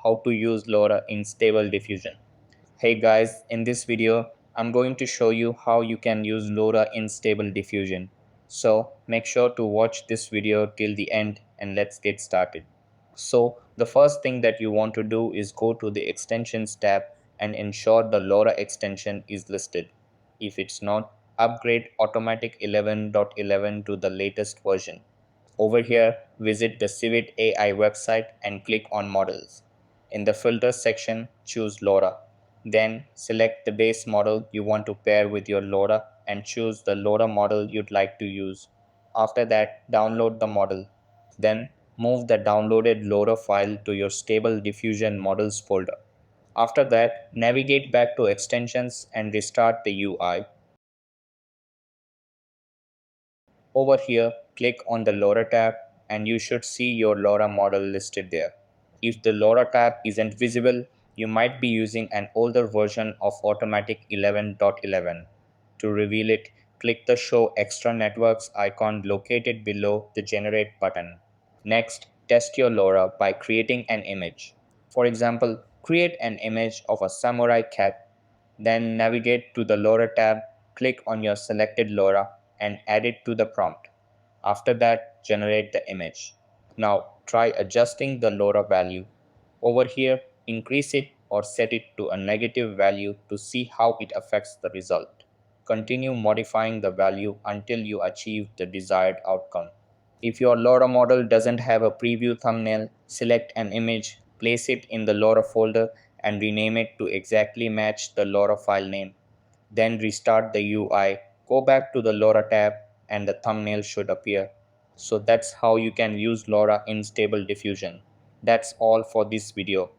how to use Lora in Stable Diffusion. Hey guys, in this video, I'm going to show you how you can use Lora in Stable Diffusion. So make sure to watch this video till the end and let's get started. So the first thing that you want to do is go to the extensions tab and ensure the Lora extension is listed. If it's not, upgrade automatic 11.11 to the latest version. Over here, visit the Civit AI website and click on Models. In the Filters section, choose Lora. Then select the base model you want to pair with your Lora and choose the Lora model you'd like to use. After that, download the model. Then move the downloaded Lora file to your Stable Diffusion Models folder. After that, navigate back to Extensions and restart the UI. Over here, click on the Lora tab and you should see your Lora model listed there. If the Lora tab isn't visible, you might be using an older version of Automatic 11.11. To reveal it, click the Show Extra Networks icon located below the Generate button. Next, test your Lora by creating an image. For example, create an image of a samurai cat, then navigate to the Lora tab, click on your selected Lora, and add it to the prompt. After that, generate the image. Now, try adjusting the Lora value. Over here, increase it or set it to a negative value to see how it affects the result. Continue modifying the value until you achieve the desired outcome. If your Lora model doesn't have a preview thumbnail, select an image, place it in the Lora folder, and rename it to exactly match the Lora file name. Then restart the UI, go back to the Lora tab, and the thumbnail should appear. So that's how you can use Lora in Stable Diffusion. That's all for this video.